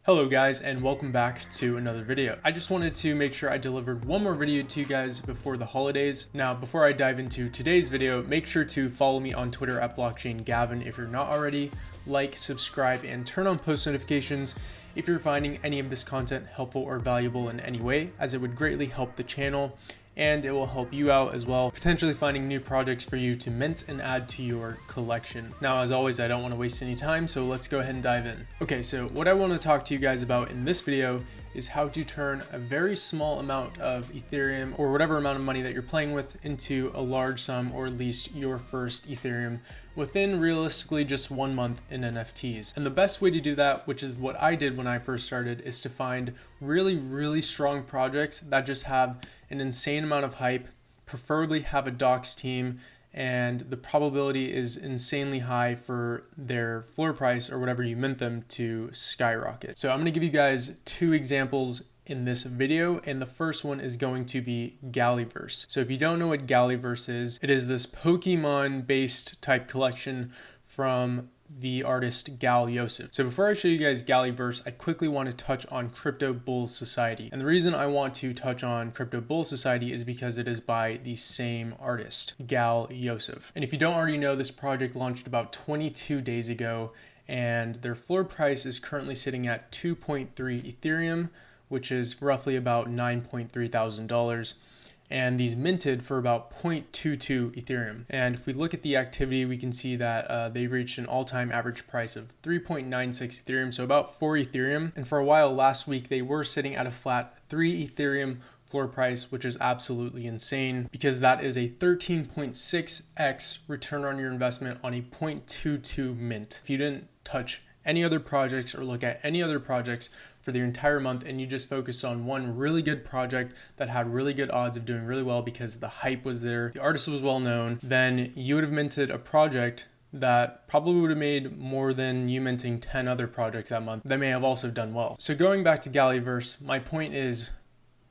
Hello guys, and welcome back to another video. I just wanted to make sure I delivered one more video to you guys before the holidays. Now, before I dive into today's video, make sure to follow me on Twitter at blockchaingavin if you're not already. Like, subscribe, and turn on post notifications if you're finding any of this content helpful or valuable in any way, as it would greatly help the channel. And it will help you out as well, potentially finding new projects for you to mint and add to your collection. Now, as always, I don't want to waste any time, so let's go ahead and dive in. Okay, so what I want to talk to you guys about in this video is how to turn a very small amount of Ethereum or whatever amount of money that you're playing with into a large sum, or at least your first Ethereum, within realistically just 1 month in NFTs. And the best way to do that, which is what I did when I first started, is to find really strong projects that just have an insane amount of hype, preferably have a docs team, and the probability is insanely high for their floor price or whatever you mint them to skyrocket. So I'm going to give you guys two examples in this video, and the first one is going to be Galyverse. So if you don't know what Galyverse is, it is this Pokemon based type collection from the artist Galyverse. So before I show you guys Galyverse, I quickly want to touch on Crypto Bull Society. And the reason I want to touch on Crypto Bull Society is because it is by the same artist, Galyverse. And if you don't already know, this project launched about 22 days ago, and their floor price is currently sitting at 2.3 Ethereum, which is roughly about $9.3 thousand. And these minted for about 0.22 Ethereum. And if we look at the activity, we can see that they reached an all-time average price of 3.96 Ethereum, so about 4 Ethereum. And for a while last week, they were sitting at a flat 3 Ethereum floor price, which is absolutely insane because that is a 13.6x return on your investment on a 0.22 mint. If you didn't touch any other projects or look at any other projects for the entire month, and you just focused on one really good project that had really good odds of doing really well because the hype was there, the artist was well known, then you would have minted a project that probably would have made more than you minting 10 other projects that month that may have also done well. So going back to Galyverse, my point is,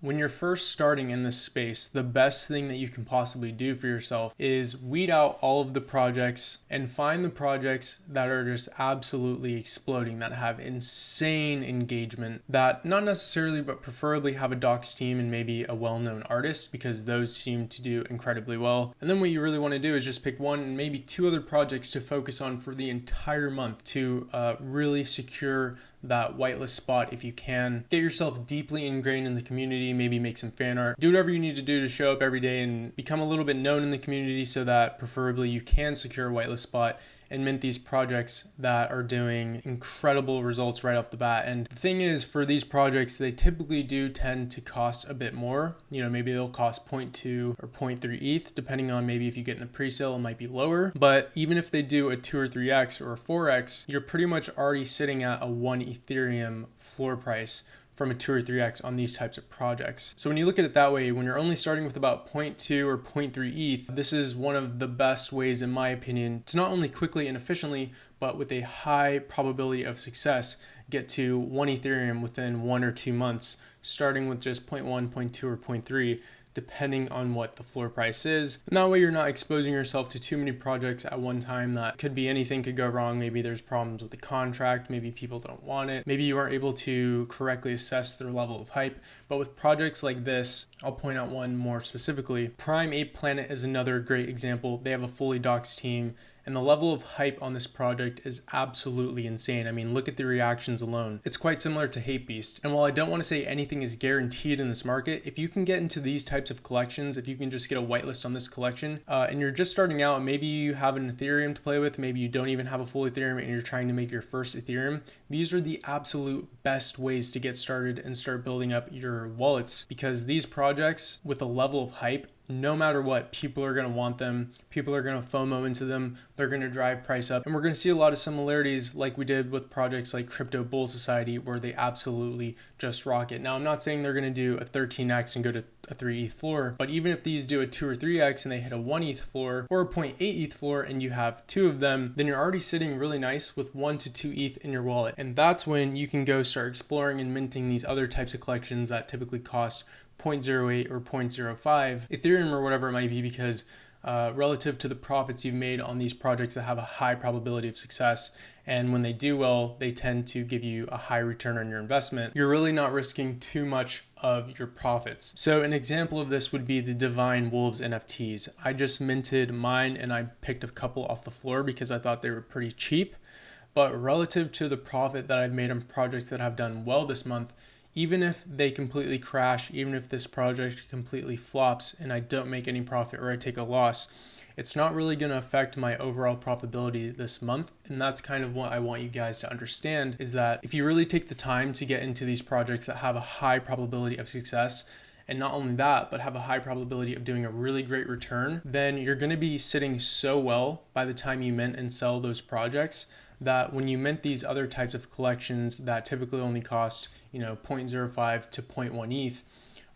when you're first starting in this space, the best thing that you can possibly do for yourself is weed out all of the projects and find the projects that are just absolutely exploding, that have insane engagement, that not necessarily, but preferably have a docs team and maybe a well-known artist, because those seem to do incredibly well. And then what you really want to do is just pick one and maybe two other projects to focus on for the entire month to really secure that whitelist spot if you can. Get yourself deeply ingrained in the community, maybe make some fan art, do whatever you need to do to show up every day and become a little bit known in the community so that preferably you can secure a whitelist spot and mint these projects that are doing incredible results right off the bat. And the thing is, for these projects, they typically do tend to cost a bit more. You know, maybe they'll cost 0.2 or 0.3 ETH, depending on maybe if you get in the pre-sale, it might be lower. But even if they do a 2 or 3x or a 4x, you're pretty much already sitting at a 1 Ethereum floor price from a 2 or 3x on these types of projects. So when you look at it that way, when you're only starting with about 0.2 or 0.3 ETH, this is one of the best ways, in my opinion, to not only quickly and efficiently, but with a high probability of success, get to 1 Ethereum within 1 or 2 months, starting with just 0.1, 0.2, or 0.3, depending on what the floor price is. And that way you're not exposing yourself to too many projects at one time that could be anything could go wrong. Maybe there's problems with the contract, maybe people don't want it, maybe you aren't able to correctly assess their level of hype. But with projects like this, I'll point out one more specifically. Prime Ape Planet is another great example. They have a fully docs team, and the level of hype on this project is absolutely insane. I mean, look at the reactions alone. It's quite similar to Hate Beast. And while I don't want to say anything is guaranteed in this market, if you can get into these types of collections, if you can just get a whitelist on this collection, and you're just starting out, maybe you have an Ethereum to play with, maybe you don't even have a full Ethereum and you're trying to make your first Ethereum, these are the absolute best ways to get started and start building up your wallets, because these projects with a level of hype, no matter what, people are going to want them. People are going to FOMO into them. They're going to drive price up. And we're going to see a lot of similarities like we did with projects like Crypto Bull Society, where they absolutely just rocket. Now, I'm not saying they're going to do a 13x and go to a 3 ETH floor, but even if these do a 2 or 3x and they hit a 1 ETH floor or a 0.8 ETH floor and you have two of them, then you're already sitting really nice with 1 to 2 ETH in your wallet. And that's when you can go start exploring and minting these other types of collections that typically cost 0.08 or 0.05 Ethereum or whatever it might be, because relative to the profits you've made on these projects that have a high probability of success. And when they do well, they tend to give you a high return on your investment. You're really not risking too much of your profits. So an example of this would be the Divine Wolves NFTs. I just minted mine and I picked a couple off the floor because I thought they were pretty cheap. But relative to the profit that I've made on projects that have done well this month, even if they completely crash, even if this project completely flops and I don't make any profit or I take a loss, it's not really going to affect my overall profitability this month. And that's kind of what I want you guys to understand, is that if you really take the time to get into these projects that have a high probability of success, and not only that, but have a high probability of doing a really great return, then you're going to be sitting so well by the time you mint and sell those projects that when you mint these other types of collections that typically only cost, 0.05 to 0.1 ETH,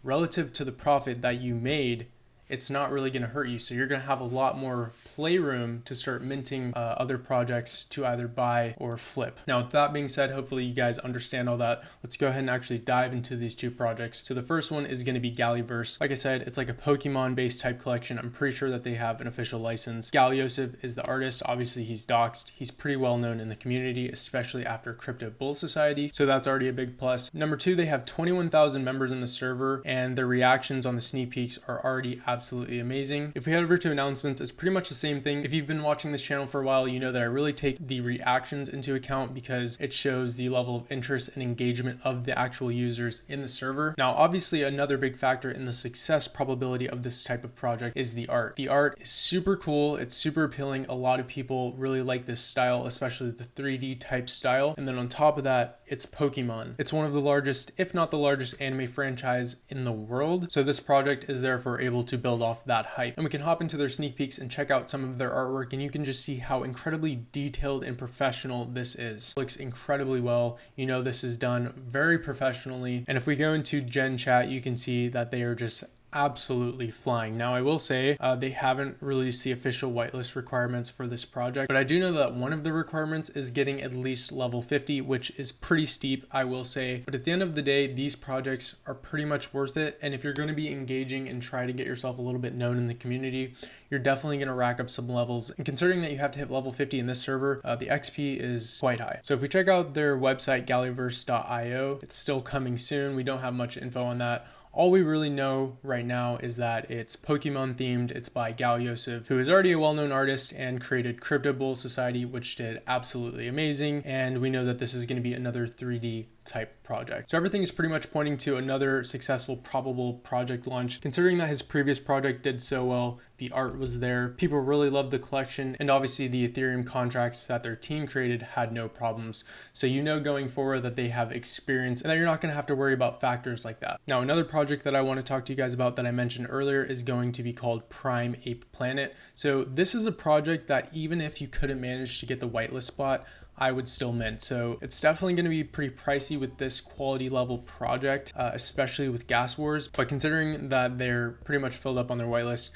relative to the profit that you made, it's not really going to hurt you. So you're going to have a lot more playroom to start minting other projects to either buy or flip. Now, with that being said, hopefully you guys understand all that. Let's go ahead and actually dive into these two projects. So the first one is going to be Galyverse. Like I said, it's like a Pokemon based type collection. I'm pretty sure that they have an official license. Galyverse is the artist. Obviously he's doxed. He's pretty well known in the community, especially after Crypto Bull Society. So that's already a big plus. Number two, they have 21,000 members in the server and their reactions on the sneak peeks are already absolutely amazing. If we head over to announcements, it's pretty much the same thing. If you've been watching this channel for a while, you know that I really take the reactions into account because it shows the level of interest and engagement of the actual users in the server. Now, obviously, another big factor in the success probability of this type of project is the art. The art is super cool. It's super appealing. A lot of people really like this style, especially the 3D type style. And then on top of that, it's Pokemon. It's one of the largest, if not the largest anime franchise in the world. So this project is therefore able to build off that hype. And we can hop into their sneak peeks and check out some of their artwork, and you can just see how incredibly detailed and professional this is. It looks incredibly well. This is done very professionally. And if we go into Gen Chat, you can see that they are just absolutely flying. Now, I will say they haven't released the official whitelist requirements for this project, but I do know that one of the requirements is getting at least level 50, which is pretty steep, I will say. But at the end of the day, these projects are pretty much worth it. And if you're going to be engaging and try to get yourself a little bit known in the community, you're definitely going to rack up some levels. And considering that you have to hit level 50 in this server, the XP is quite high. So if we check out their website, galyverse.io, it's still coming soon. We don't have much info on that. All we really know right now is that it's Pokemon themed. It's by Galyverse, who is already a well-known artist and created Crypto Bull Society, which did absolutely amazing. And we know that this is going to be another 3D type project. So everything is pretty much pointing to another successful probable project launch. Considering that his previous project did so well, the art was there, people really loved the collection, and obviously the Ethereum contracts that their team created had no problems. So going forward that they have experience and that you're not going to have to worry about factors like that. Now, another project that I want to talk to you guys about that I mentioned earlier is going to be called Prime Ape Planet. So this is a project that even if you couldn't manage to get the whitelist spot, I would still mint. So it's definitely going to be pretty pricey with this quality level project, especially with Gas Wars. But considering that they're pretty much filled up on their whitelist,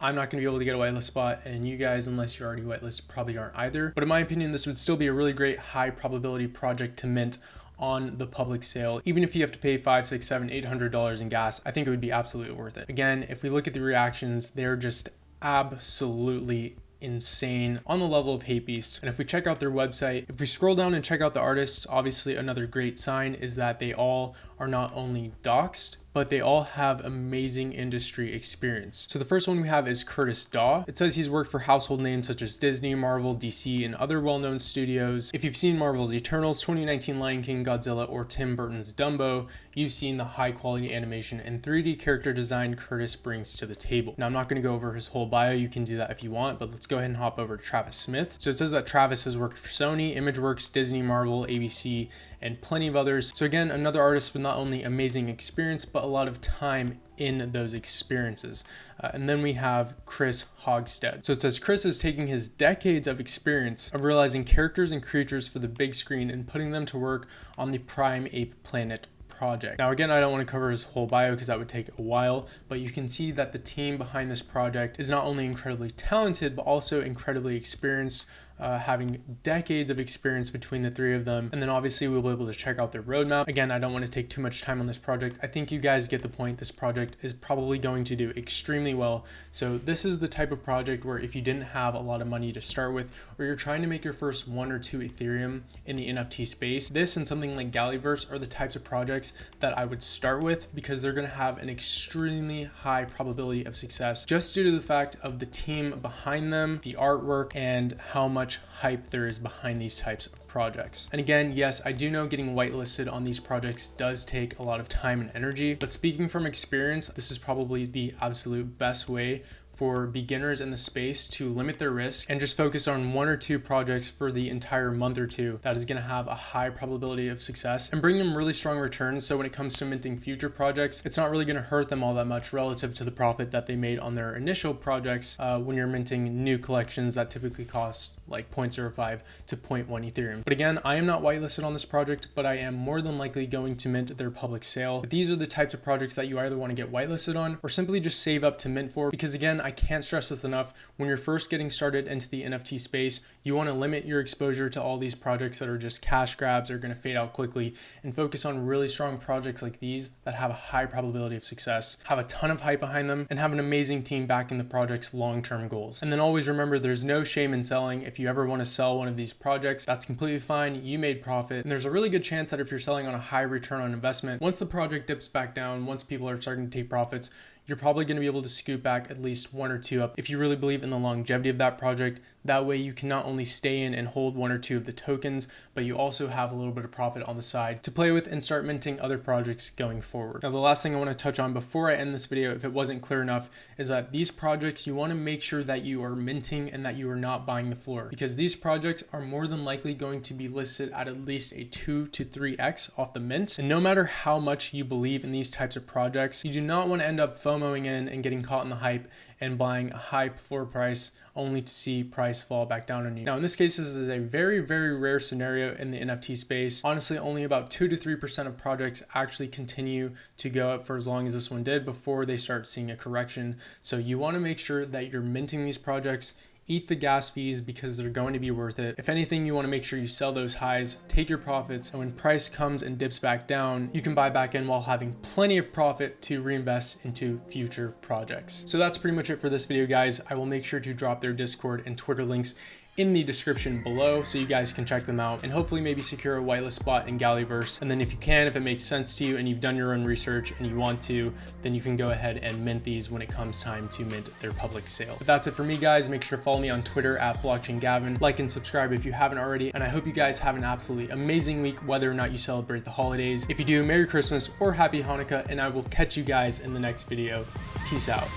I'm not going to be able to get a whitelist spot, and you guys, unless you're already whitelisted, probably aren't either. But in my opinion, this would still be a really great high probability project to mint on the public sale. Even if you have to pay $500, $600, $700, $800 in gas, I think it would be absolutely worth it. Again, if we look at the reactions, they're just absolutely insane on the level of Hate Beast. And if we check out their website, if we scroll down and check out the artists, obviously another great sign is that they all are not only doxed, but they all have amazing industry experience. So the first one we have is Curtis Daw. It says he's worked for household names such as Disney, Marvel, DC, and other well-known studios. If you've seen Marvel's Eternals, 2019 Lion King, Godzilla, or Tim Burton's Dumbo, you've seen the high quality animation and 3D character design Curtis brings to the table. Now, I'm not going to go over his whole bio. You can do that if you want, but let's go ahead and hop over to Travis Smith. So it says that Travis has worked for Sony, ImageWorks, Disney, Marvel, ABC, and plenty of others. So again, another artist with not only amazing experience, but a lot of time in those experiences. And then we have Chris Hogstead. So it says Chris is taking his decades of experience of realizing characters and creatures for the big screen and putting them to work on the Prime Ape Planet project. Now, again, I don't want to cover his whole bio because that would take a while, but you can see that the team behind this project is not only incredibly talented, but also incredibly experienced. having decades of experience between the three of them. And then obviously we'll be able to check out their roadmap. Again, I don't want to take too much time on this project. I think you guys get the point. This project is probably going to do extremely well. So this is the type of project where if you didn't have a lot of money to start with, or you're trying to make your first 1 or 2 Ethereum in the NFT space, this and something like Galyverse are the types of projects that I would start with, because they're going to have an extremely high probability of success just due to the fact of the team behind them, the artwork, and how much hype there is behind these types of projects. And again, yes, I do know getting whitelisted on these projects does take a lot of time and energy, but speaking from experience, this is probably the absolute best way for beginners in the space to limit their risk and just focus on 1 or 2 projects for the entire month or 2 that is going to have a high probability of success and bring them really strong returns. So when it comes to minting future projects, it's not really going to hurt them all that much relative to the profit that they made on their initial projects when you're minting new collections that typically cost like 0.05 to 0.1 Ethereum. But again, I am not whitelisted on this project, but I am more than likely going to mint their public sale. But these are the types of projects that you either want to get whitelisted on or simply just save up to mint for, because again, I can't stress this enough. When you're first getting started into the NFT space, you want to limit your exposure to all these projects that are just cash grabs, are going to fade out quickly, and focus on really strong projects like these that have a high probability of success, have a ton of hype behind them, and have an amazing team backing the project's long-term goals. And then always remember, there's no shame in selling. If you ever want to sell one of these projects, that's completely fine. You made profit. And there's a really good chance that if you're selling on a high return on investment, once the project dips back down, once people are starting to take profits, you're probably going to be able to scoop back at least 1 or 2 up if you really believe in the longevity of that project. That way you can not only stay in and hold 1 or 2 of the tokens, but you also have a little bit of profit on the side to play with and start minting other projects going forward. Now, the last thing I want to touch on before I end this video, if it wasn't clear enough, is that these projects, you want to make sure that you are minting and that you are not buying the floor, because these projects are more than likely going to be listed at least a 2 to 3x off the mint. And no matter how much you believe in these types of projects, you do not want to end up FOMOing in and getting caught in the hype and buying a high floor price only to see price fall back down on you. Now, in this case, this is a very, very rare scenario in the NFT space. Honestly, only about 2 to 3% of projects actually continue to go up for as long as this one did before they start seeing a correction. So you want to make sure that you're minting these projects, eat the gas fees, because they're going to be worth it. If anything, you want to make sure you sell those highs, take your profits, and when price comes and dips back down, you can buy back in while having plenty of profit to reinvest into future projects. So that's pretty much it for this video, guys. I will make sure to drop their Discord and Twitter links in the description below so you guys can check them out and hopefully maybe secure a whitelist spot in Galyverse. And then if you can, if it makes sense to you and you've done your own research and you want to, then you can go ahead and mint these when it comes time to mint their public sale. But that's it for me, guys. Make sure to follow me on Twitter at blockchaingavin. Like and subscribe if you haven't already. And I hope you guys have an absolutely amazing week, whether or not you celebrate the holidays. If you do, Merry Christmas or Happy Hanukkah, and I will catch you guys in the next video. Peace out.